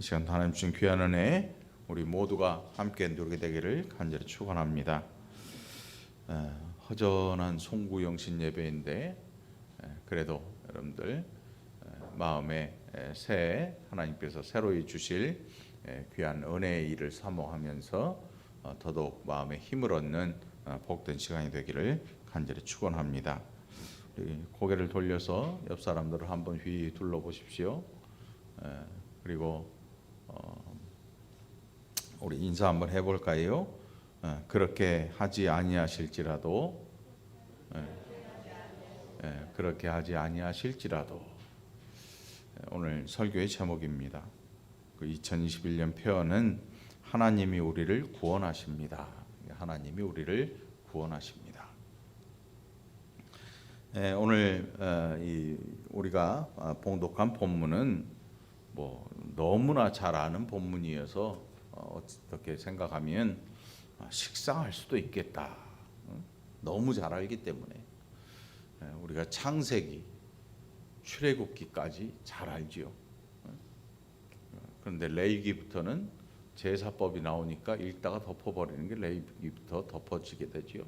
시간 하나님 주신 귀한 은혜 우리 모두가 함께 누리게 되기를 간절히 축원합니다. 허전한 송구영신 예배인데 그래도 여러분들 마음에 새 하나님께서 새로이 주실 귀한 은혜의 일을 사모하면서 더더욱 마음에 힘을 얻는 복된 시간이 되기를 간절히 축원합니다. 우리 고개를 돌려서 옆 사람들을 한번 휘 둘러보십시오. 그리고 우리 인사 한번 해볼까요? 그렇게 하지 아니하실지라도, 그렇게 하지 아니하실지라도. 오늘 설교의 제목입니다. 그 2021년 표현은 하나님이 우리를 구원하십니다. 하나님이 우리를 구원하십니다. 오늘 우리가 봉독한 본문은 너무나 잘 아는 본문이어서 어떻게 생각하면 식상할 수도 있겠다. 너무 잘 알기 때문에 우리가 창세기, 출애굽기까지 잘 알지요. 그런데 레위기부터는 제사법이 나오니까 읽다가 덮어버리는 게 레위기부터 덮어지게 되지요.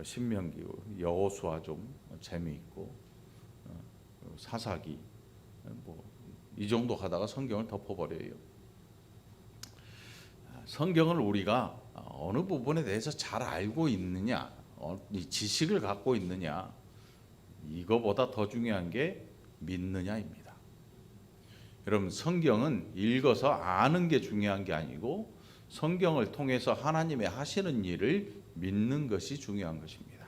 신명기, 여호수아 좀 재미있고 사사기 이 정도 하다가 성경을 덮어버려요. 성경을 우리가 어느 부분에 대해서 잘 알고 있느냐, 이 지식을 갖고 있느냐, 이거보다 더 중요한 게 믿느냐입니다. 여러분, 성경은 읽어서 아는 게 중요한 게 아니고 성경을 통해서 하나님의 하시는 일을 믿는 것이 중요한 것입니다.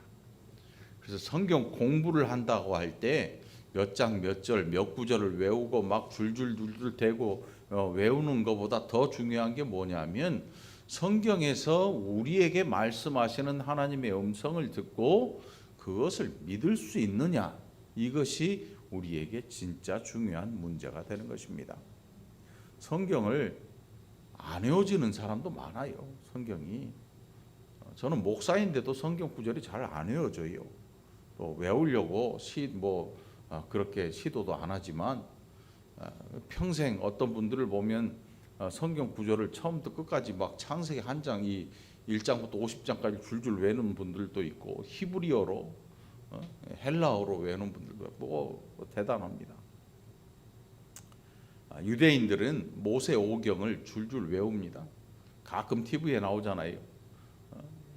그래서 성경 공부를 한다고 할 때 몇 장 몇 절 몇 구절을 외우고 막 줄줄줄줄 대고 외우는 것보다 더 중요한 게 뭐냐면 성경에서 우리에게 말씀하시는 하나님의 음성을 듣고 그것을 믿을 수 있느냐, 이것이 우리에게 진짜 중요한 문제가 되는 것입니다. 성경을 안 외워지는 사람도 많아요. 성경이 저는 목사인데도 성경 구절이 잘 안 외워져요. 또 외우려고 그렇게 시도도 안 하지만 평생 어떤 분들을 보면 성경 구절을 처음부터 끝까지 막 창세기 한 장, 이 1장부터 50장까지 줄줄 외우는 분들도 있고 히브리어로 헬라어로 외우는 분들도 있고 대단합니다. 유대인들은 모세 오경을 줄줄 외웁니다. 가끔 TV에 나오잖아요.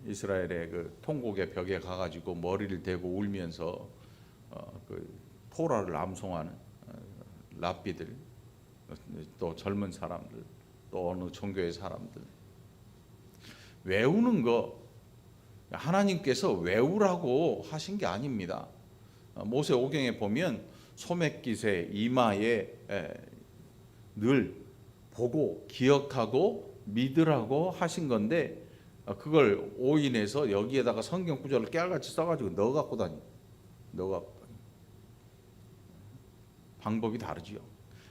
이스라엘의 그 통곡의 벽에 가가지고 머리를 대고 울면서 그 토라를 암송하는 랍비들, 또 젊은 사람들, 또 어느 종교의 사람들, 외우는 거 하나님께서 외우라고 하신 게 아닙니다. 모세 오경에 보면 소매깃에 이마에 늘 보고 기억하고 믿으라고 하신 건데 그걸 오인해서 여기에다가 성경 구절을 깨알같이 써가지고 넣어 갖고 다니. 방법이 다르지요.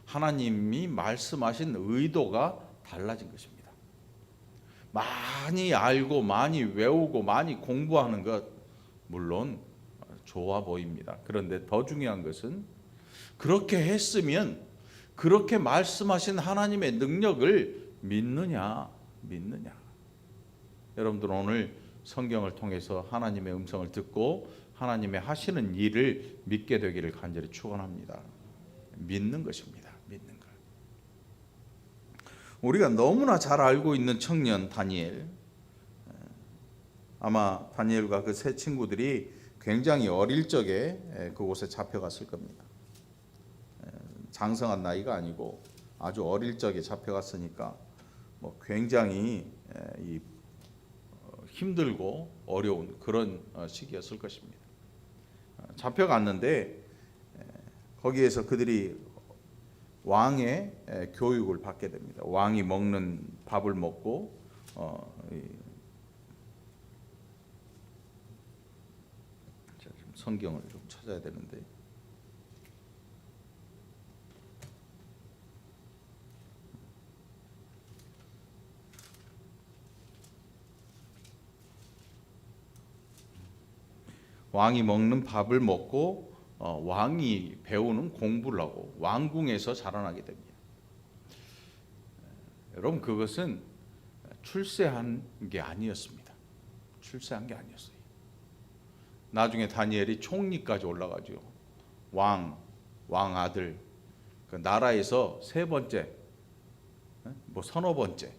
하나님이 말씀하신 의도가 달라진 것입니다. 많이 알고 많이 외우고 많이 공부하는 것 물론 좋아 보입니다. 그런데 더 중요한 것은 그렇게 했으면 그렇게 말씀하신 하나님의 능력을 믿느냐. 여러분들 오늘 성경을 통해서 하나님의 음성을 듣고 하나님의 하시는 일을 믿게 되기를 간절히 축원합니다. 믿는 것입니다. 믿는 것. 우리가 너무나 잘 알고 있는 청년 다니엘, 아마 다니엘과 그 세 친구들이 굉장히 어릴 적에 그곳에 잡혀갔을 겁니다. 장성한 나이가 아니고 아주 어릴 적에 잡혀갔으니까 굉장히 힘들고 어려운 그런 시기였을 것입니다. 잡혀갔는데 거기에서 그들이 왕의 교육을 받게 됩니다. 왕이 먹는 밥을 먹고 성경을 좀 찾아야 되는데 왕이 먹는 밥을 먹고 왕이 배우는 공부를 하고 왕궁에서 자라나게 됩니다. 여러분 그것은 출세한 게 아니었습니다. 출세한 게 아니었어요. 나중에 다니엘이 총리까지 올라가죠. 왕 아들, 그 나라에서 세 번째, 뭐 서너 번째.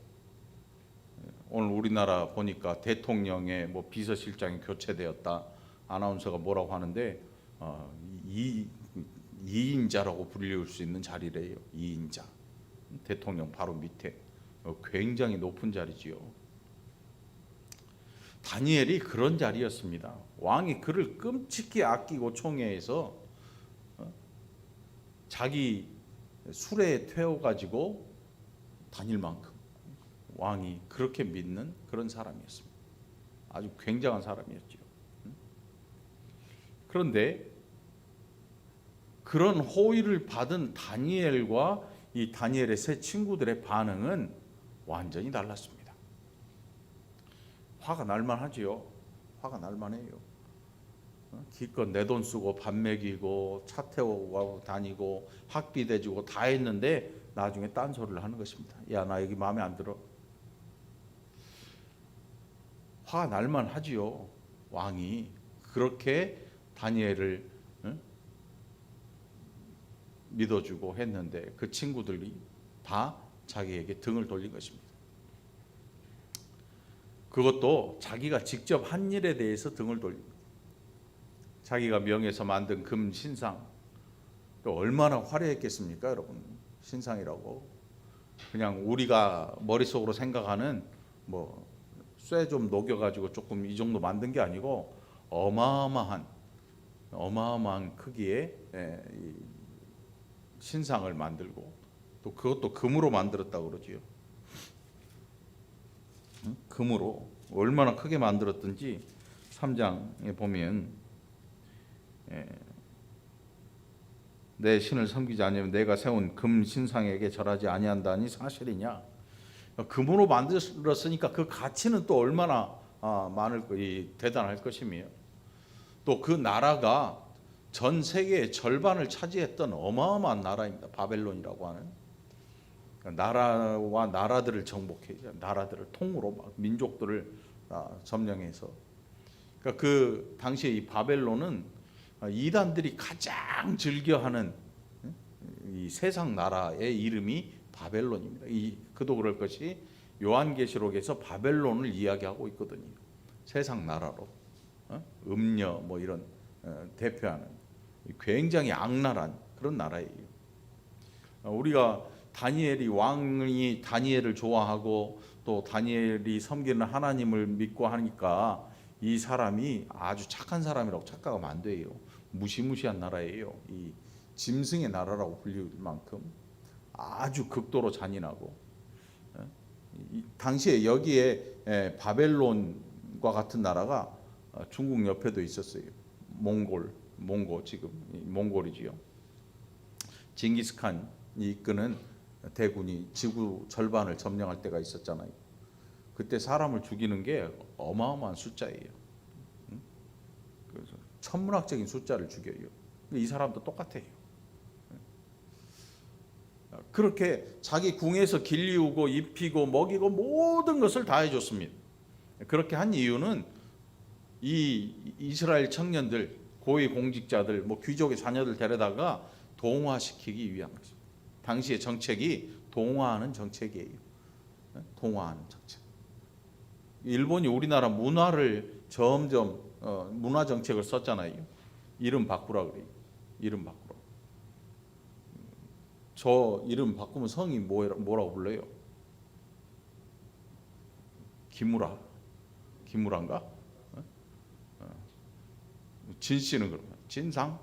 오늘 우리나라 보니까 대통령의 뭐 비서실장이 교체되었다. 아나운서가 뭐라고 하는데 이인자라고 불릴 수 있는 자리래요. 이인자. 대통령 바로 밑에 굉장히 높은 자리지요. 다니엘이 그런 자리였습니다. 왕이 그를 끔찍히 아끼고 총애해서 자기 수레에 태워가지고 다닐 만큼 왕이 그렇게 믿는 그런 사람이었습니다. 아주 굉장한 사람이었죠. 그런데 그런 호의를 받은 다니엘과 이 다니엘의 세 친구들의 반응은 완전히 달랐습니다. 화가 날만하지요. 화가 날만해요. 기껏 내 돈 쓰고 밥 먹이고 차 태우고 다니고 학비 대주고 다 했는데 나중에 딴소리를 하는 것입니다. 야, 나 여기 마음에 안 들어. 화가 날만하지요. 왕이 그렇게 다니엘을 믿어주고 했는데 그 친구들이 다 자기에게 등을 돌린 것입니다. 그것도 자기가 직접 한 일에 대해서 등을 돌립니다. 자기가 명해서 만든 금 신상, 얼마나 화려했겠습니까, 여러분? 신상이라고 그냥 우리가 머릿속으로 생각하는 뭐 쇠 좀 녹여가지고 조금 이 정도 만든 게 아니고 어마어마한 크기의 신상을 만들고 또 그것도 금으로 만들었다고 그러지요. 금으로 얼마나 크게 만들었든지 3장에 보면 내 신을 섬기지 않으면 내가 세운 금 신상에게 절하지 아니한다니 사실이냐. 금으로 만들었으니까 그 가치는 또 얼마나 대단할 것이며 또 그 나라가 전 세계의 절반을 차지했던 어마어마한 나라입니다. 바벨론이라고 하는 나라와 나라들을 정복해, 나라들을 통으로 막 민족들을 점령해서 그러니까 그 당시에 이 바벨론은 이단들이 가장 즐겨하는 이 세상 나라의 이름이 바벨론입니다. 그도 그럴 것이 요한계시록에서 바벨론을 이야기하고 있거든요. 세상 나라로 음녀 뭐 이런 대표하는 굉장히 악랄한 그런 나라예요. 우리가 왕이 다니엘을 좋아하고 또 다니엘이 섬기는 하나님을 믿고 하니까 이 사람이 아주 착한 사람이라고 착각하면 안 돼요. 무시무시한 나라예요. 이 짐승의 나라라고 불릴 만큼 아주 극도로 잔인하고 당시에 여기에 바벨론과 같은 나라가 중국 옆에도 있었어요. 몽골 지금 몽골이지요. 징기스칸이 이끄는 대군이 지구 절반을 점령할 때가 있었잖아요. 그때 사람을 죽이는 게 어마어마한 숫자예요. 그래서 천문학적인 숫자를 죽여요. 이 사람도 똑같아요. 그렇게 자기 궁에서 길리우고 입히고 먹이고 모든 것을 다 해줬습니다. 그렇게 한 이유는 이 이스라엘 청년들, 고위 공직자들, 뭐 귀족의 자녀들 데려다가 동화시키기 위한 것입니다. 당시의 정책이 동화하는 정책이에요. 동화하는 정책. 일본이 우리나라 문화를 점점 문화 정책을 썼잖아요. 이름 바꾸라 그래요. 이름 바꾸라. 저 이름 바꾸면 성이 뭐라고 불러요? 기무라인가? 진 씨는 그러면 진상?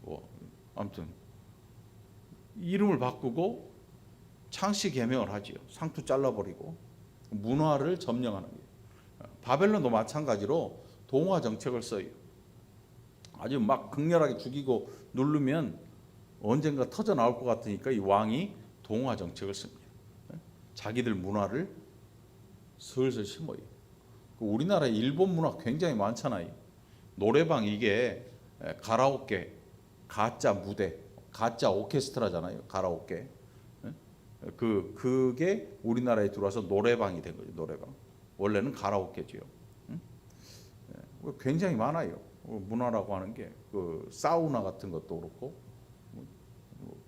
뭐 아무튼 이름을 바꾸고 창씨 개명을 하지요. 상투 잘라버리고 문화를 점령하는 거예요. 바벨론도 마찬가지로 동화 정책을 써요. 아주 막 극렬하게 죽이고 누르면 언젠가 터져 나올 것 같으니까 이 왕이 동화 정책을 씁니다. 자기들 문화를 슬슬 심어요. 우리나라에 일본 문화 굉장히 많잖아요. 노래방 이게 가라오케, 가짜 무대, 가짜 오케스트라잖아요. 가라오케. 그게 우리나라에 들어와서 노래방이 된 거죠. 노래방. 원래는 가라오케지요. 굉장히 많아요. 문화라고 하는 게 그 사우나 같은 것도 그렇고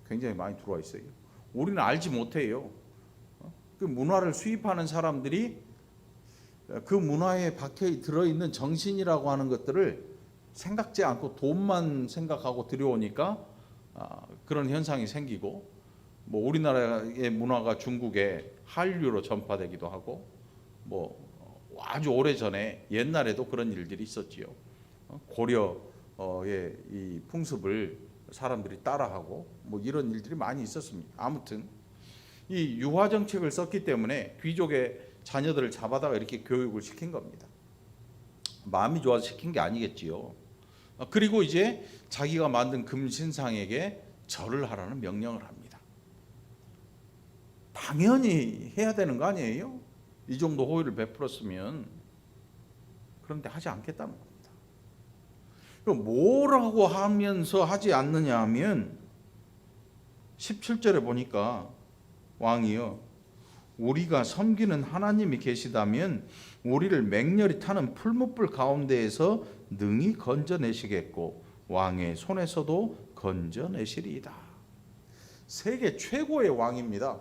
굉장히 많이 들어와 있어요. 우리는 알지 못해요. 그 문화를 수입하는 사람들이 그 문화에 박혀 들어있는 정신이라고 하는 것들을 생각지 않고 돈만 생각하고 들여오니까 그런 현상이 생기고, 뭐 우리나라의 문화가 중국에 한류로 전파되기도 하고, 뭐 아주 오래 전에 옛날에도 그런 일들이 있었지요. 고려의 이 풍습을 사람들이 따라하고 뭐 이런 일들이 많이 있었습니다. 아무튼 이 유화 정책을 썼기 때문에 귀족의 자녀들을 잡아다가 이렇게 교육을 시킨 겁니다. 마음이 좋아서 시킨 게 아니겠지요. 그리고 이제 자기가 만든 금신상에게 절을 하라는 명령을 합니다. 당연히 해야 되는 거 아니에요? 이 정도 호의를 베풀었으면. 그런데 하지 않겠다는 겁니다. 뭐라고 하면서 하지 않느냐 하면 17절에 보니까 왕이요, 우리가 섬기는 하나님이 계시다면 우리를 맹렬히 타는 풀무불 가운데에서 능히 건져내시겠고 왕의 손에서도 건져내시리이다. 세계 최고의 왕입니다.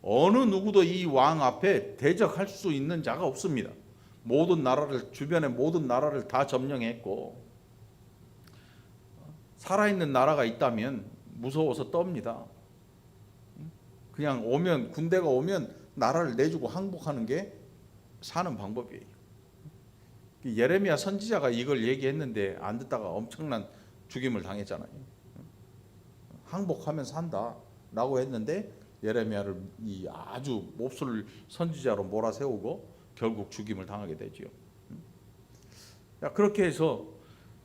어느 누구도 이 왕 앞에 대적할 수 있는 자가 없습니다. 모든 나라를, 주변의 모든 나라를 다 점령했고, 살아있는 나라가 있다면 무서워서 떱니다. 그냥 오면, 군대가 오면 나라를 내주고 항복하는 게 사는 방법이에요. 예레미야 선지자가 이걸 얘기했는데 안 듣다가 엄청난 죽임을 당했잖아요. 항복하면 산다 라고 했는데 예레미야를 이 아주 몹쓸 선지자로 몰아세우고 결국 죽임을 당하게 되지요. 그렇게 해서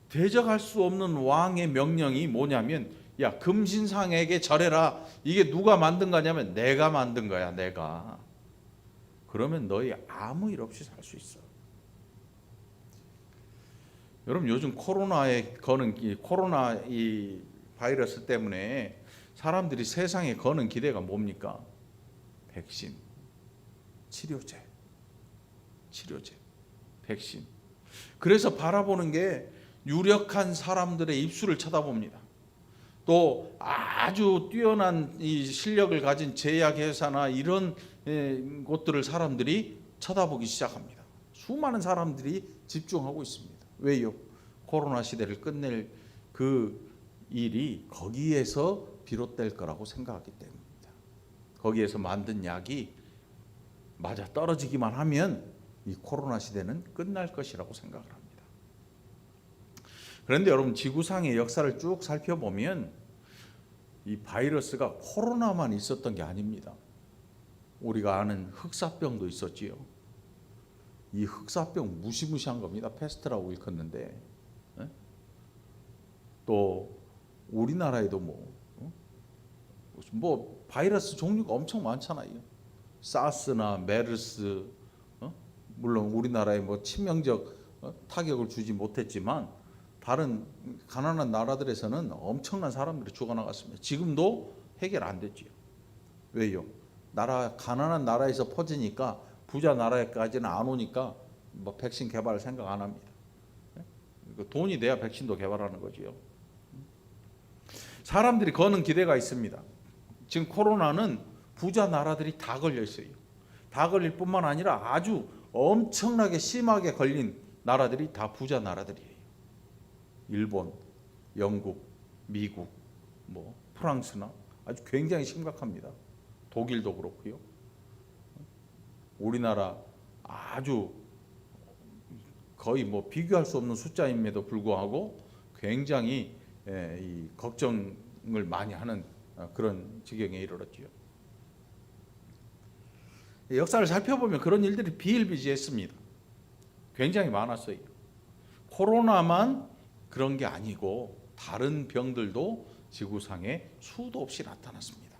대적할 수 없는 왕의 명령이 뭐냐면, 야, 금신상에게 절해라. 이게 누가 만든 거냐면 내가 만든 거야, 내가. 그러면 너희 아무 일 없이 살 수 있어. 여러분, 요즘 코로나에 거는 코로나 이 바이러스 때문에 사람들이 세상에 거는 기대가 뭡니까? 백신, 치료제, 백신. 그래서 바라보는 게 유력한 사람들의 입술을 쳐다봅니다. 또 아주 뛰어난 이 실력을 가진 제약회사나 이런 곳들을 사람들이 쳐다보기 시작합니다. 수많은 사람들이 집중하고 있습니다. 왜요? 코로나 시대를 끝낼 그 일이 거기에서 비롯될 거라고 생각하기 때문입니다. 거기에서 만든 약이 맞아 떨어지기만 하면 이 코로나 시대는 끝날 것이라고 생각을 합니다. 그런데 여러분, 지구상의 역사를 쭉 살펴보면 이 바이러스가 코로나만 있었던 게 아닙니다. 우리가 아는 흑사병도 있었지요. 이 흑사병 무시무시한 겁니다. 패스트라고 일컫는데, 또 우리나라에도 뭐 바이러스 종류가 엄청 많잖아요. 사스나 메르스, 물론 우리나라에 뭐 치명적 타격을 주지 못했지만 다른 가난한 나라들에서는 엄청난 사람들이 죽어나갔습니다. 지금도 해결 안 됐지요. 왜요? 가난한 나라에서 퍼지니까 부자 나라에까지는 안 오니까 뭐 백신 개발을 생각 안 합니다. 돈이 돼야 백신도 개발하는 거지요. 사람들이 거는 기대가 있습니다. 지금 코로나는 부자 나라들이 다 걸려 있어요. 다 걸릴 뿐만 아니라 아주 엄청나게 심하게 걸린 나라들이 다 부자 나라들이에요. 일본, 영국, 미국, 뭐 프랑스나 아주 굉장히 심각합니다. 독일도 그렇고요. 우리나라 아주 거의 뭐 비교할 수 없는 숫자임에도 불구하고 굉장히 이 걱정을 많이 하는 그런 지경에 이르렀지요. 역사를 살펴보면 그런 일들이 비일비재했습니다. 굉장히 많았어요. 코로나만 그런 게 아니고 다른 병들도 지구상에 수도 없이 나타났습니다.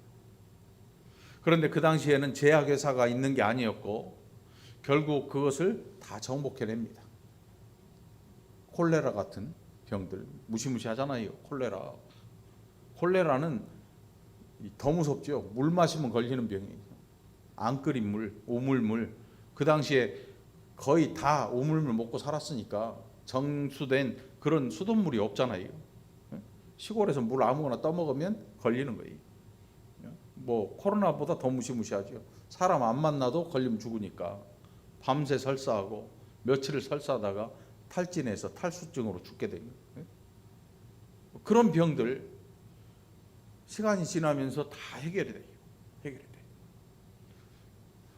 그런데 그 당시에는 제약회사가 있는 게 아니었고 결국 그것을 다 정복해냅니다. 콜레라 같은 병들 무시무시하잖아요. 콜레라는 더 무섭죠. 물 마시면 걸리는 병이에요. 안 끓인 물, 우물물. 그 당시에 거의 다 우물물 먹고 살았으니까 정수된 그런 수돗물이 없잖아요. 시골에서 물 아무거나 떠먹으면 걸리는 거예요. 뭐 코로나보다 더 무시무시하죠. 사람 안 만나도 걸리면 죽으니까 밤새 설사하고 며칠을 설사하다가 탈진해서 탈수증으로 죽게 되는 그런 병들 시간이 지나면서 다 해결이 돼요. 해결이 돼요.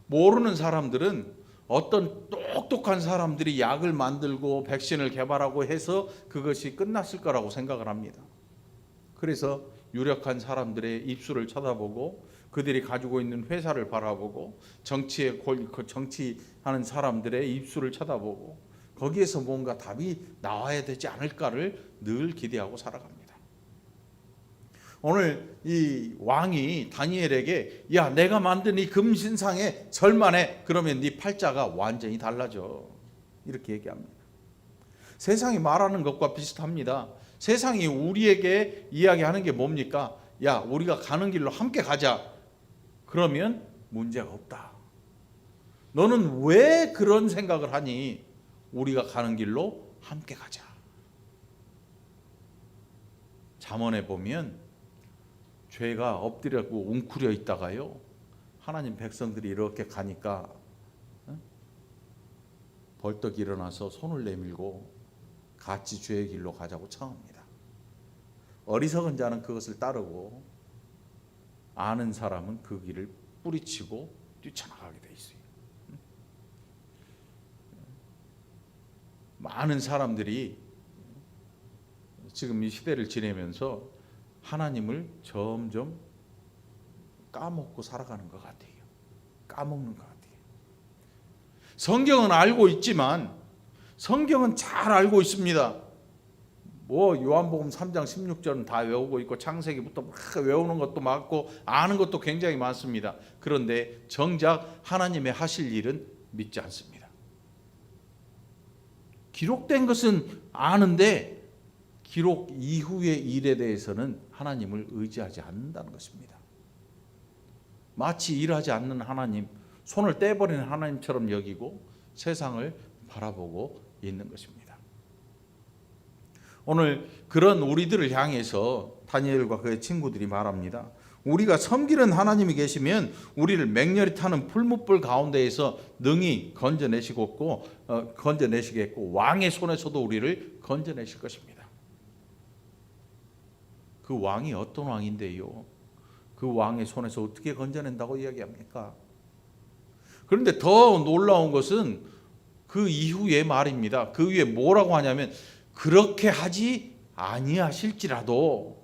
모르는 사람들은 어떤 똑똑한 사람들이 약을 만들고 백신을 개발하고 해서 그것이 끝났을 거라고 생각을 합니다. 그래서 유력한 사람들의 입술을 쳐다보고 그들이 가지고 있는 회사를 바라보고 정치하는 사람들의 입술을 쳐다보고 거기에서 뭔가 답이 나와야 되지 않을까를 늘 기대하고 살아갑니다. 오늘 이 왕이 다니엘에게 야 내가 만든 이 금신상에 절만해. 그러면 네 팔자가 완전히 달라져. 이렇게 얘기합니다. 세상이 말하는 것과 비슷합니다. 세상이 우리에게 이야기하는 게 뭡니까? 야 우리가 가는 길로 함께 가자. 그러면 문제가 없다. 너는 왜 그런 생각을 하니? 우리가 가는 길로 함께 가자. 잠언에 보면 죄가 엎드려고 웅크려 있다가요 하나님 백성들이 이렇게 가니까 벌떡 일어나서 손을 내밀고 같이 죄의 길로 가자고 청합니다. 어리석은 자는 그것을 따르고 아는 사람은 그 길을 뿌리치고 뛰쳐나가게 돼 있어요. 많은 사람들이 지금 이 시대를 지내면서 하나님을 점점 까먹고 살아가는 것 같아요. 까먹는 것 같아요. 성경은 알고 있지만 성경은 잘 알고 있습니다. 뭐 요한복음 3장 16절은 다 외우고 있고 창세기부터 막 외우는 것도 많고 아는 것도 굉장히 많습니다. 그런데 정작 하나님의 하실 일은 믿지 않습니다. 기록된 것은 아는데 기록 이후의 일에 대해서는 하나님을 의지하지 않는다는 것입니다. 마치 일하지 않는 하나님, 손을 떼버리는 하나님처럼 여기고 세상을 바라보고 있는 것입니다. 오늘 그런 우리들을 향해서 다니엘과 그의 친구들이 말합니다. 우리가 섬기는 하나님이 계시면 우리를 맹렬히 타는 풀무불 가운데에서 능히 건져내시겠고 왕의 손에서도 우리를 건져내실 것입니다. 그 왕이 어떤 왕인데요? 그 왕의 손에서 어떻게 건져낸다고 이야기합니까? 그런데 더 놀라운 것은 그 이후의 말입니다. 그 위에 뭐라고 하냐면 그렇게 하지 아니하실지라도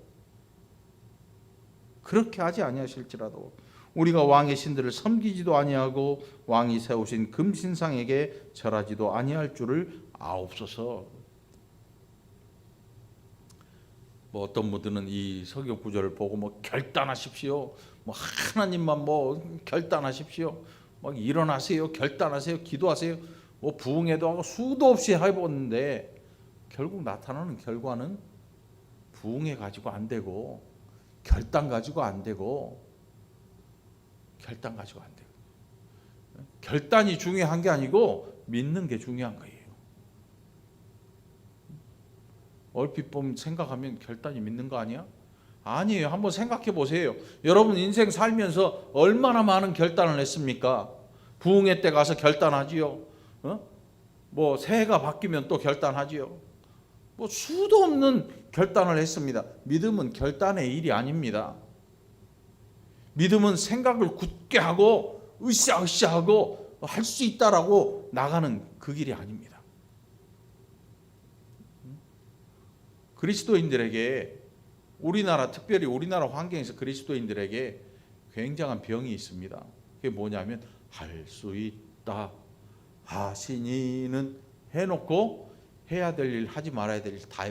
우리가 왕의 신들을 섬기지도 아니하고 왕이 세우신 금신상에게 절하지도 아니할 줄을 아옵소서. 뭐 어떤 분들은 이 성경 구절을 보고 뭐 결단하십시오. 뭐 하나님만 뭐 결단하십시오. 막 일어나세요. 결단하세요. 기도하세요. 뭐 부흥회도 하고 수도 없이 해봤는데 결국 나타나는 결과는 부흥회 가지고 안 되고 결단 가지고 안 되고 결단이 중요한 게 아니고 믿는 게 중요한 거예요. 얼핏 보면 생각하면 결단이 믿는 거 아니야? 아니에요. 한번 생각해 보세요. 여러분 인생 살면서 얼마나 많은 결단을 했습니까? 부흥회 때 가서 결단하지요. 뭐 새해가 바뀌면 또 결단하지요. 뭐 수도 없는 결단을 했습니다. 믿음은 결단의 일이 아닙니다. 믿음은 생각을 굳게 하고 으쌰으쌰하고 할 수 있다라고 나가는 그 길이 아닙니다. 그리스도인들에게 특별히 우리나라 환경에서 그리스도인들에게 굉장한 병이 있습니다. 그게 뭐냐면 할 수 있다 하시니는 해놓고 해야 될 일 하지 말아야 될 일 다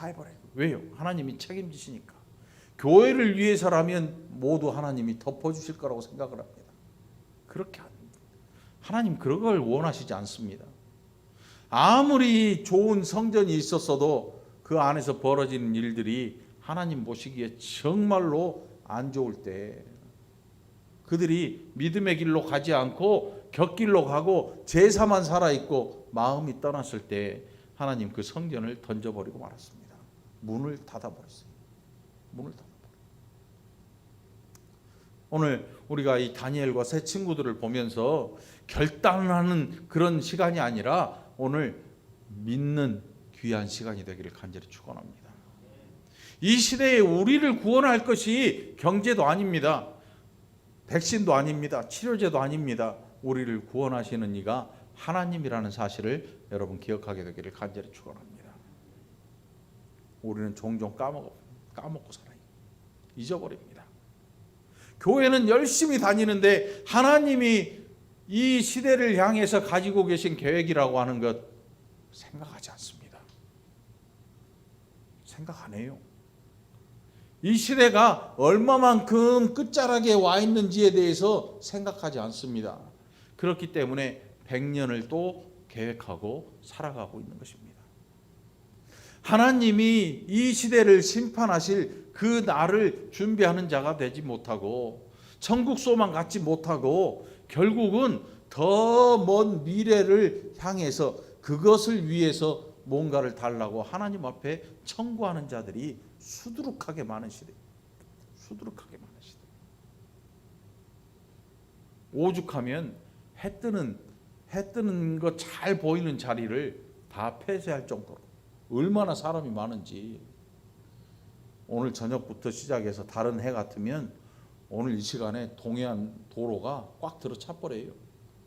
해버려요. 왜요? 하나님이 책임지시니까. 교회를 위해서라면 모두 하나님이 덮어주실 거라고 생각을 합니다. 그렇게 합니다. 하나님 그런 걸 원하시지 않습니다. 아무리 좋은 성전이 있었어도 그 안에서 벌어지는 일들이 하나님 보시기에 정말로 안 좋을 때 그들이 믿음의 길로 가지 않고 곁길로 가고 제사만 살아있고 마음이 떠났을 때 하나님 그 성전을 던져버리고 말았습니다. 문을 닫아버렸어요. 문을 닫아버렸어요. 오늘 우리가 이 다니엘과 세 친구들을 보면서 결단하는 그런 시간이 아니라 오늘 믿는 귀한 시간이 되기를 간절히 축원합니다. 이 시대에 우리를 구원할 것이 경제도 아닙니다. 백신도 아닙니다. 치료제도 아닙니다. 우리를 구원하시는 이가 하나님이라는 사실을 여러분 기억하게 되기를 간절히 축원합니다. 우리는 종종 까먹고 살아요. 잊어버립니다. 교회는 열심히 다니는데 하나님이 이 시대를 향해서 가지고 계신 계획이라고 하는 것 생각하지 않습니다. 생각 안 해요. 이 시대가 얼마만큼 끝자락에 와 있는지에 대해서 생각하지 않습니다. 그렇기 때문에 100년을 또 계획하고 살아가고 있는 것입니다. 하나님이 이 시대를 심판하실 그 날을 준비하는 자가 되지 못하고 천국 소망 갖지 못하고 결국은 더 먼 미래를 향해서 그것을 위해서 뭔가를 달라고 하나님 앞에 청구하는 자들이 수두룩하게 많은 시대. 수두룩하게 많은 시대. 오죽하면 해 뜨는 거 잘 보이는 자리를 다 폐쇄할 정도로 얼마나 사람이 많은지. 오늘 저녁부터 시작해서 다른 해 같으면 오늘 이 시간에 동해안 도로가 꽉 들어 차버려요.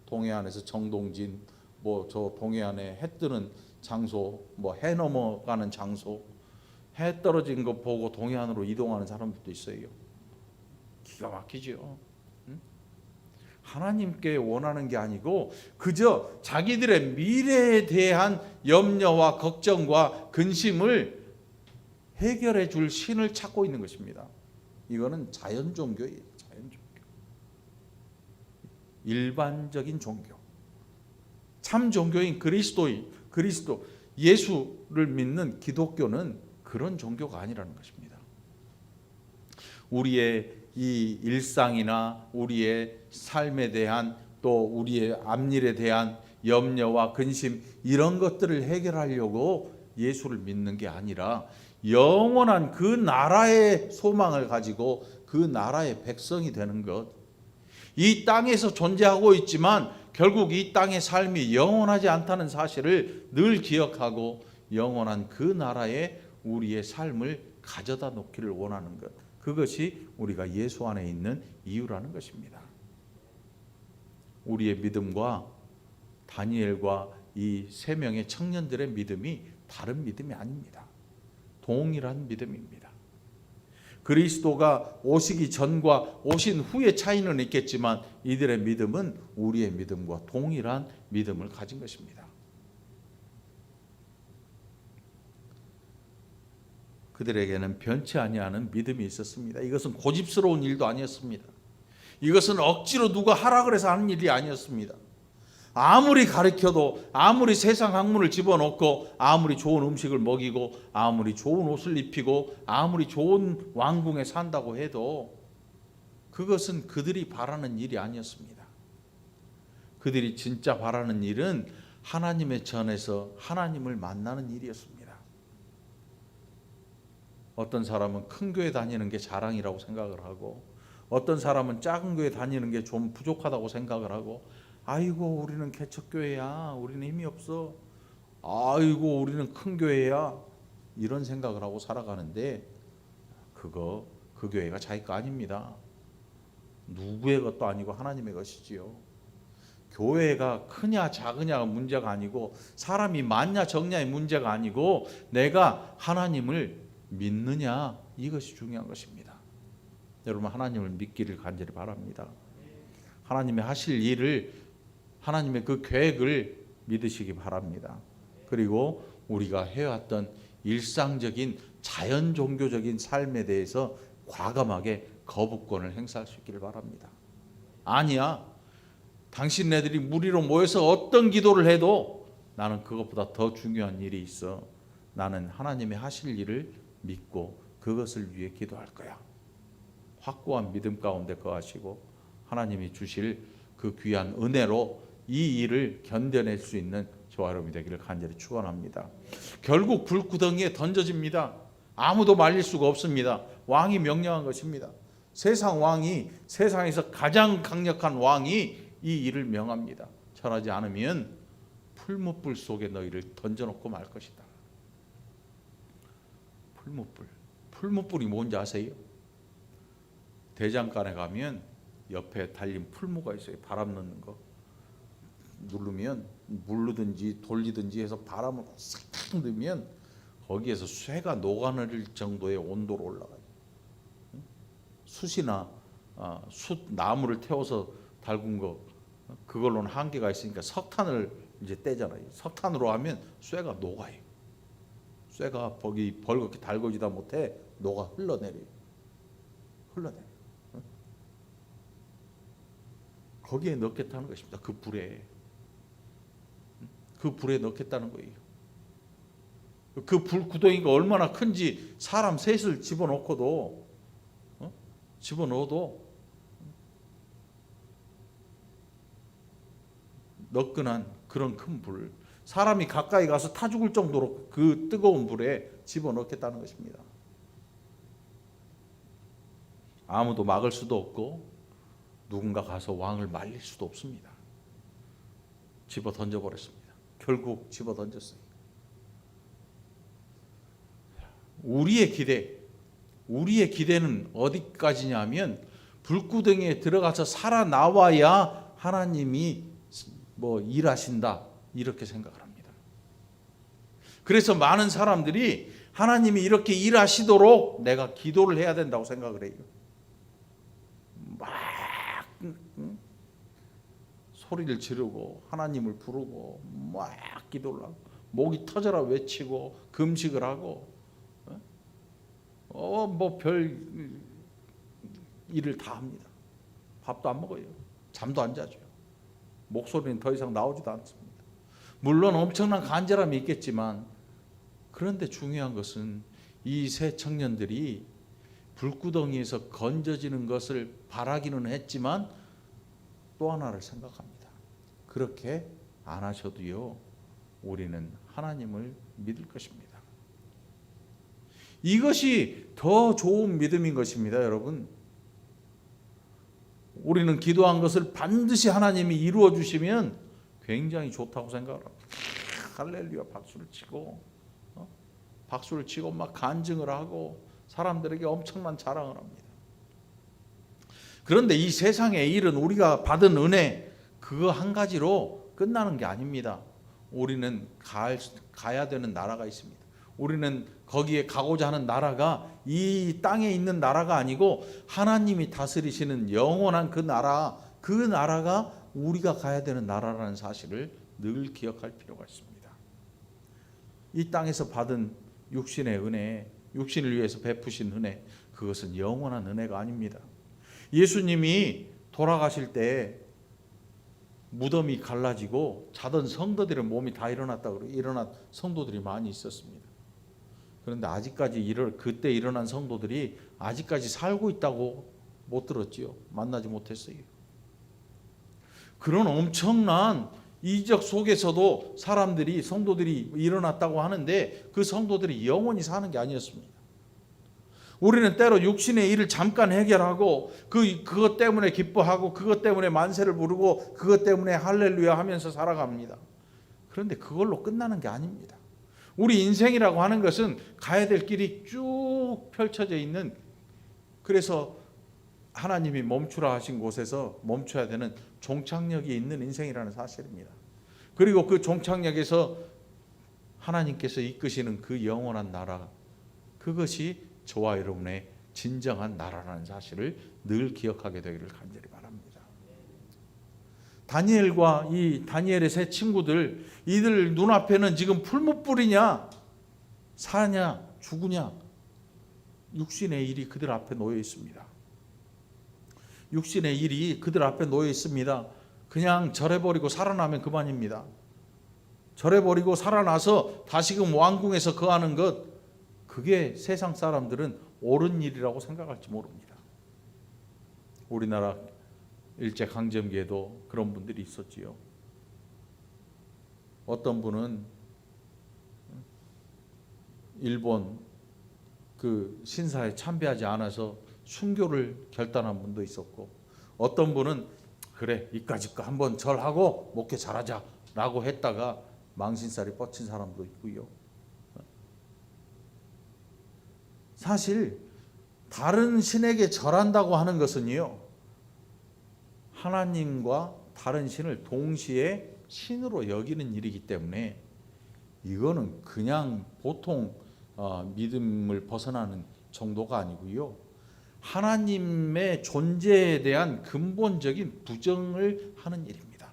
동해안에서 정동진, 저 동해안에 해 뜨는 장소, 해 넘어가는 장소, 해 떨어진 거 보고 동해안으로 이동하는 사람들도 있어요. 기가 막히죠. 하나님께 원하는 게 아니고 그저 자기들의 미래에 대한 염려와 걱정과 근심을 해결해 줄 신을 찾고 있는 것입니다. 이거는 자연 종교예요. 자연 종교. 일반적인 종교. 참 종교인 그리스도 예수를 믿는 기독교는 그런 종교가 아니라는 것입니다. 우리의 이 일상이나 우리의 삶에 대한 또 우리의 앞일에 대한 염려와 근심 이런 것들을 해결하려고 예수를 믿는 게 아니라 영원한 그 나라의 소망을 가지고 그 나라의 백성이 되는 것. 이 땅에서 존재하고 있지만 결국 이 땅의 삶이 영원하지 않다는 사실을 늘 기억하고 영원한 그 나라에 우리의 삶을 가져다 놓기를 원하는 것. 그것이 우리가 예수 안에 있는 이유라는 것입니다. 우리의 믿음과 다니엘과 이 세 명의 청년들의 믿음이 다른 믿음이 아닙니다. 동일한 믿음입니다. 그리스도가 오시기 전과 오신 후의 차이는 있겠지만 이들의 믿음은 우리의 믿음과 동일한 믿음을 가진 것입니다. 그들에게는 변치 아니하는 믿음이 있었습니다. 이것은 고집스러운 일도 아니었습니다. 이것은 억지로 누가 하라 그래서 하는 일이 아니었습니다. 아무리 가르쳐도 아무리 세상 학문을 집어넣고 아무리 좋은 음식을 먹이고 아무리 좋은 옷을 입히고 아무리 좋은 왕궁에 산다고 해도 그것은 그들이 바라는 일이 아니었습니다. 그들이 진짜 바라는 일은 하나님의 전에서 하나님을 만나는 일이었습니다. 어떤 사람은 큰 교회 다니는 게 자랑이라고 생각을 하고 어떤 사람은 작은 교회 다니는 게 좀 부족하다고 생각을 하고 아이고 우리는 개척교회야, 우리는 힘이 없어, 아이고 우리는 큰 교회야, 이런 생각을 하고 살아가는데 그 교회가 자기 거 아닙니다. 누구의 것도 아니고 하나님의 것이지요. 교회가 크냐 작으냐가 문제가 아니고 사람이 많냐 적냐의 문제가 아니고 내가 하나님을 믿느냐, 이것이 중요한 것입니다. 여러분 하나님을 믿기를 간절히 바랍니다. 하나님의 하실 일을, 하나님의 그 계획을 믿으시기 바랍니다. 그리고 우리가 해왔던 일상적인 자연 종교적인 삶에 대해서 과감하게 거부권을 행사할 수 있기를 바랍니다. 아니야, 당신네들이 무리로 모여서 어떤 기도를 해도 나는 그것보다 더 중요한 일이 있어. 나는 하나님의 하실 일을 믿고 그것을 위해 기도할 거야. 확고한 믿음 가운데 거하시고 하나님이 주실 그 귀한 은혜로 이 일을 견뎌낼 수 있는 저와 여러분이 되기를 간절히 축원합니다. 결국 불구덩이에 던져집니다. 아무도 말릴 수가 없습니다. 왕이 명령한 것입니다. 세상 왕이, 세상에서 가장 강력한 왕이 이 일을 명합니다. 절하지 않으면 풀무불 속에 너희를 던져놓고 말 것이다. 풀무불. 풀무불이 뭔지 아세요? 대장간에 가면 옆에 달린 풀무가 있어요. 바람 넣는 거. 누르면 물르든지 돌리든지 해서 바람을 싹 넣으면 거기에서 쇠가 녹아내릴 정도의 온도로 올라가요. 숯이나 숯 나무를 태워서 달군 거 그걸로는 한계가 있으니까 석탄을 이제 떼잖아요. 석탄으로 하면 쇠가 녹아요. 쇠가 거기 벌겋게 달궈지다 못해 녹아 흘러내려요. 거기에 넣겠다는 것입니다. 그 불에 넣겠다는 거예요. 그 불 구덩이가 얼마나 큰지 사람 셋을 집어넣어도 너끈한 그런 큰 불, 사람이 가까이 가서 타 죽을 정도로 그 뜨거운 불에 집어넣겠다는 것입니다. 아무도 막을 수도 없고 누군가 가서 왕을 말릴 수도 없습니다. 집어 던져버렸습니다. 결국 집어 던졌어요. 우리의 기대는 어디까지냐면 불구덩이에 들어가서 살아나와야 하나님이 일하신다 이렇게 생각을 합니다. 그래서 많은 사람들이 하나님이 이렇게 일하시도록 내가 기도를 해야 된다고 생각을 해요. 막 소리를 지르고 하나님을 부르고 막 기도를 하고 목이 터져라 외치고 금식을 하고 별 일을 다 합니다. 밥도 안 먹어요. 잠도 안 자죠. 목소리는 더 이상 나오지도 않습니다. 물론 엄청난 간절함이 있겠지만 그런데 중요한 것은 이 세 청년들이 불구덩이에서 건져지는 것을 바라기는 했지만 또 하나를 생각합니다. 그렇게 안 하셔도요, 우리는 하나님을 믿을 것입니다. 이것이 더 좋은 믿음인 것입니다, 여러분. 우리는 기도한 것을 반드시 하나님이 이루어 주시면 굉장히 좋다고 생각을 합니다. 할렐루야 박수를 치고 막 간증을 하고 사람들에게 엄청난 자랑을 합니다. 그런데 이 세상의 일은 우리가 받은 은혜 그거 한 가지로 끝나는 게 아닙니다. 우리는 가야 되는 나라가 있습니다. 우리는 거기에 가고자 하는 나라가 이 땅에 있는 나라가 아니고 하나님이 다스리시는 영원한 그 나라가 우리가 가야 되는 나라라는 사실을 늘 기억할 필요가 있습니다. 이 땅에서 받은 육신의 은혜, 육신을 위해서 베푸신 은혜, 그것은 영원한 은혜가 아닙니다. 예수님이 돌아가실 때 무덤이 갈라지고 자던 성도들의 몸이 다 일어난 성도들이 많이 있었습니다. 그런데 아직까지 그때 일어난 성도들이 아직까지 살고 있다고 못 들었지요. 만나지 못했어요. 그런 엄청난 이적 속에서도 성도들이 일어났다고 하는데 그 성도들이 영원히 사는 게 아니었습니다. 우리는 때로 육신의 일을 잠깐 해결하고 그것 때문에 기뻐하고 그것 때문에 만세를 부르고 그것 때문에 할렐루야 하면서 살아갑니다. 그런데 그걸로 끝나는 게 아닙니다. 우리 인생이라고 하는 것은 가야 될 길이 쭉 펼쳐져 있는, 그래서 하나님이 멈추라 하신 곳에서 멈춰야 되는 종착역이 있는 인생이라는 사실입니다. 그리고 그 종착역에서 하나님께서 이끄시는 그 영원한 나라, 그것이 저와 여러분의 진정한 나라라는 사실을 늘 기억하게 되기를 간절히 바랍니다. 다니엘과 이 다니엘의 세 친구들, 이들 눈앞에는 지금 풀무불이냐 사냐 죽으냐, 육신의 일이 그들 앞에 놓여 있습니다. 육신의 일이 그들 앞에 놓여 있습니다. 그냥 절해버리고 살아나면 그만입니다. 절해버리고 살아나서 다시금 왕궁에서 거하는 것, 그게 세상 사람들은 옳은 일이라고 생각할지 모릅니다. 우리나라 일제강점기에도 그런 분들이 있었지요. 어떤 분은 일본 그 신사에 참배하지 않아서 순교를 결단한 분도 있었고, 어떤 분은 그래 이까짓 거 한번 절하고 목회 잘하자라고 했다가 망신살이 뻗친 사람도 있고요. 사실 다른 신에게 절한다고 하는 것은요, 하나님과 다른 신을 동시에 신으로 여기는 일이기 때문에 이거는 그냥 보통 믿음을 벗어나는 정도가 아니고요, 하나님의 존재에 대한 근본적인 부정을 하는 일입니다.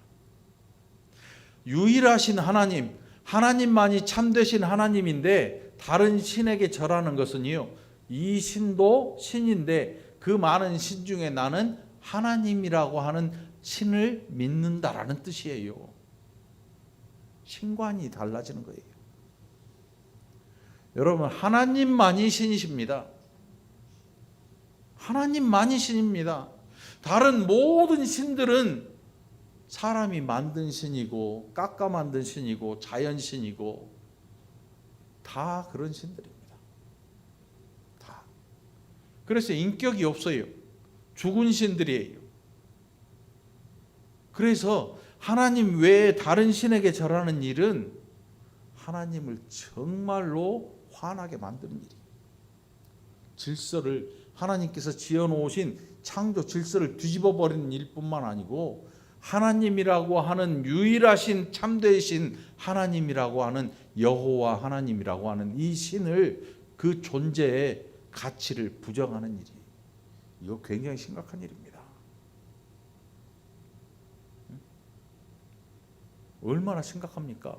유일하신 하나님, 하나님만이 참되신 하나님인데 다른 신에게 절하는 것은요, 이 신도 신인데 그 많은 신 중에 나는 하나님이라고 하는 신을 믿는다라는 뜻이에요. 신관이 달라지는 거예요. 여러분, 하나님만이 신이십니다. 하나님만이 신입니다. 다른 모든 신들은 사람이 만든 신이고 깎아 만든 신이고 자연신이고 다 그런 신들입니다. 다. 그래서 인격이 없어요. 죽은 신들이에요. 그래서 하나님 외에 다른 신에게 절하는 일은 하나님을 정말로 화나게 만드는 일이에요. 질서를, 하나님께서 지어놓으신 창조 질서를 뒤집어 버리는 일뿐만 아니고 하나님이라고 하는 유일하신 참되신 하나님이라고 하는 여호와 하나님이라고 하는 이 신을, 그 존재의 가치를 부정하는 일이, 이거 굉장히 심각한 일입니다. 얼마나 심각합니까?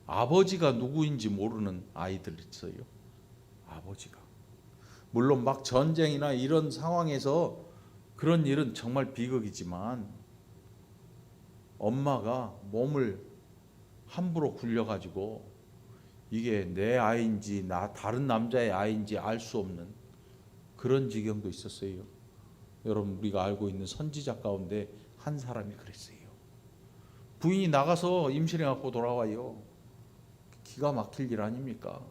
아버지가 누구인지 모르는 아이들 있어요. 아버지가. 물론 막 전쟁이나 이런 상황에서 그런 일은 정말 비극이지만, 엄마가 몸을 함부로 굴려가지고 이게 내 아이인지 다른 남자의 아이인지 알 수 없는 그런 지경도 있었어요. 여러분, 우리가 알고 있는 선지자 가운데 한 사람이 그랬어요. 부인이 나가서 임신해 갖고 돌아와요. 기가 막힐 일 아닙니까?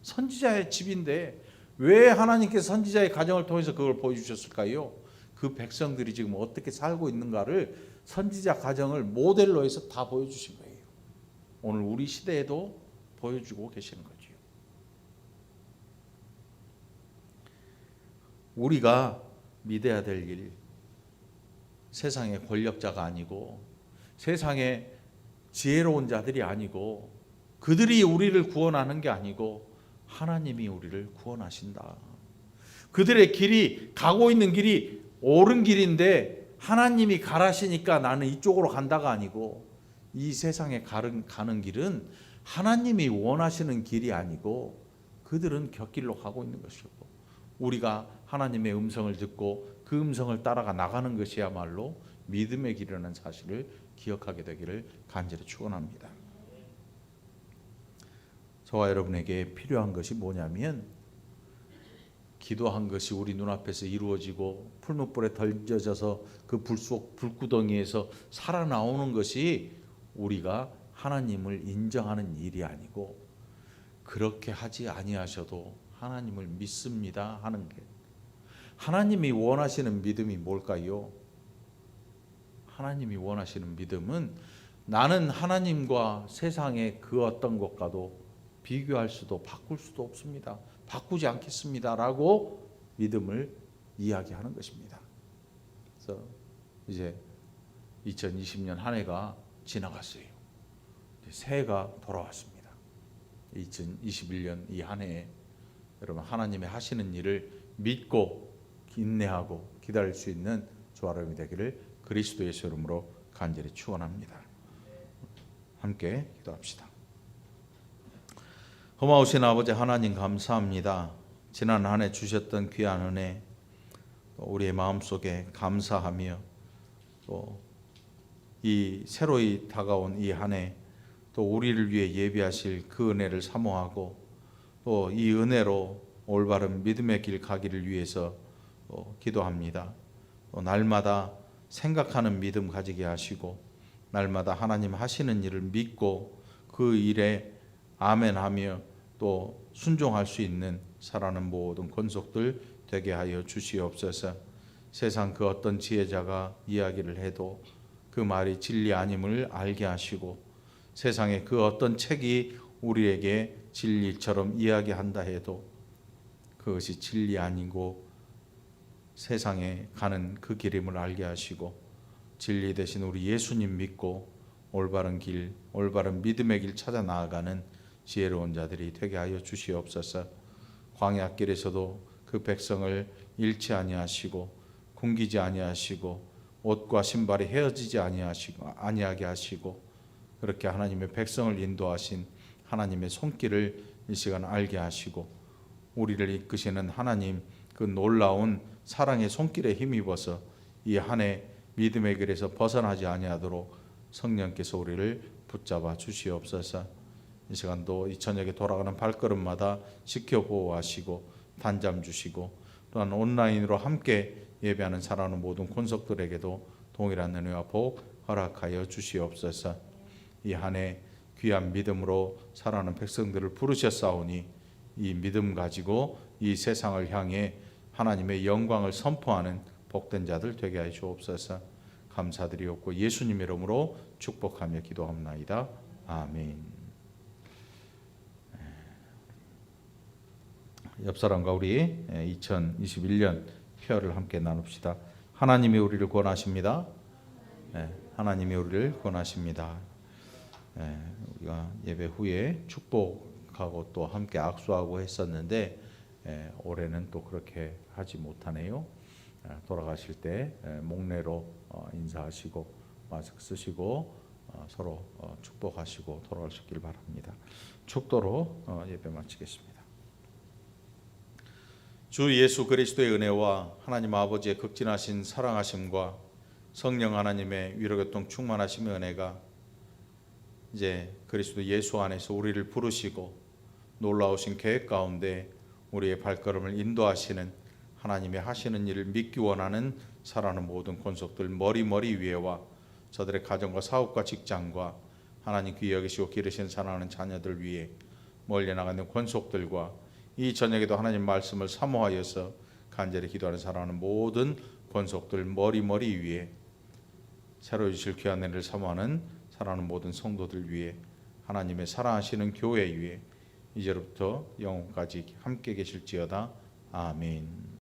선지자의 집인데 왜 하나님께서 선지자의 가정을 통해서 그걸 보여주셨을까요? 그 백성들이 지금 어떻게 살고 있는가를 선지자 가정을 모델로 해서 다 보여주신 거예요. 오늘 우리 시대에도 보여주고 계시는 거죠. 우리가 믿어야 될 일, 세상의 권력자가 아니고 세상의 지혜로운 자들이 아니고 그들이 우리를 구원하는 게 아니고 하나님이 우리를 구원하신다. 그들의 길이, 가고 있는 길이 옳은 길인데 하나님이 가라시니까 나는 이쪽으로 간다가 아니고, 이 세상에 가는 길은 하나님이 원하시는 길이 아니고 그들은 곁길로 가고 있는 것이고, 우리가 하나님의 음성을 듣고 그 음성을 따라가 나가는 것이야말로 믿음의 길이라는 사실을 기억하게 되기를 간절히 축원합니다. 저와 여러분에게 필요한 것이 뭐냐면, 기도한 것이 우리 눈앞에서 이루어지고 풀무불에 던져져서 그 불구덩이에서 살아나오는 것이 우리가 하나님을 인정하는 일이 아니고, 그렇게 하지 아니하셔도 하나님을 믿습니다 하는 게, 하나님이 원하시는 믿음이 뭘까요? 하나님이 원하시는 믿음은 나는 하나님과 세상의 그 어떤 것과도 비교할 수도 바꿀 수도 없습니다. 바꾸지 않겠습니다 라고 믿음을 이야기하는 것입니다. 그래서 이제 2020년 한 해가 지나갔어요. 새해가 돌아왔습니다. 2021년 이 한 해에 여러분, 하나님의 하시는 일을 믿고 인내하고 기다릴 수 있는 저와 여러분이 되기를 그리스도 예수 이름으로 간절히 축원합니다. 함께 기도합시다. 고마우신 아버지 하나님, 감사합니다. 지난 한 해 주셨던 귀한 은혜, 우리의 마음속에 감사하며 또 이 새로이 다가온 이 한 해 또 우리를 위해 예비하실 그 은혜를 사모하고 또 이 은혜로 올바른 믿음의 길 가기를 위해서 기도합니다. 또 날마다 생각하는 믿음 가지게 하시고 날마다 하나님 하시는 일을 믿고 그 일에 아멘하며 또 순종할 수 있는 살아가는 모든 권속들 되게 하여 주시옵소서. 세상 그 어떤 지혜자가 이야기를 해도 그 말이 진리 아님을 알게 하시고 세상에 그 어떤 책이 우리에게 진리처럼 이야기한다 해도 그것이 진리 아니고 세상에 가는 그 길임을 알게 하시고 진리 대신 우리 예수님 믿고 올바른 길, 올바른 믿음의 길 찾아 나아가는 지혜로운 자들이 되게 하여 주시옵소서. 광야길에서도 그 백성을 잃지 아니하시고 굶기지 아니하시고 옷과 신발이 헤어지지 아니하게 하시고 그렇게 하나님의 백성을 인도하신 하나님의 손길을 이 시간 알게 하시고 우리를 이끄시는 하나님 그 놀라운 사랑의 손길에 힘입어서 이 한 해 믿음의 길에서 벗어나지 아니하도록 성령께서 우리를 붙잡아 주시옵소서. 이 시간도 이 저녁에 돌아가는 발걸음마다 지켜보호하시고 단잠 주시고 또한 온라인으로 함께 예배하는 사랑하는 모든 권속들에게도 동일한 은혜와 복 허락하여 주시옵소서. 이 한 해 귀한 믿음으로 살아가는 백성들을 부르셨사오니 이 믿음 가지고 이 세상을 향해 하나님의 영광을 선포하는 복된 자들 되게 하여 주옵소서. 감사드리옵고 예수님 이름으로 축복하며 기도합나이다. 아멘. 옆 사람과 우리 2021년 표어를 함께 나눕시다. 하나님이 우리를 권하십니다. 하나님이 우리를 권하십니다. 우리가 예배 후에 축복하고 또 함께 악수하고 했었는데 올해는 또 그렇게 하지 못하네요. 돌아가실 때 목례로 인사하시고 마스크 쓰시고 서로 축복하시고 돌아가시길 바랍니다. 축도로 예배 마치겠습니다. 주 예수 그리스도의 은혜와 하나님 아버지의 극진하신 사랑하심과 성령 하나님의 위로교통 충만하심의 은혜가 이제 그리스도 예수 안에서 우리를 부르시고 놀라우신 계획 가운데 우리의 발걸음을 인도하시는 하나님의 하시는 일을 믿기 원하는 살아가는 모든 권속들 머리 위에와 저들의 가정과 사업과 직장과 하나님 귀히 여기시고 기르시는 사랑하는 자녀들 위에 멀리 나가는 권속들과 이 저녁에도 하나님 말씀을 사모하여서 간절히 기도하는 사랑하는 모든 권속들 머리 위에 새로 주실 귀한 은혜를 사모하는 사랑하는 모든 성도들 위에 하나님의 사랑하시는 교회 위에 이제부터 영원까지 함께 계실지어다. 아멘.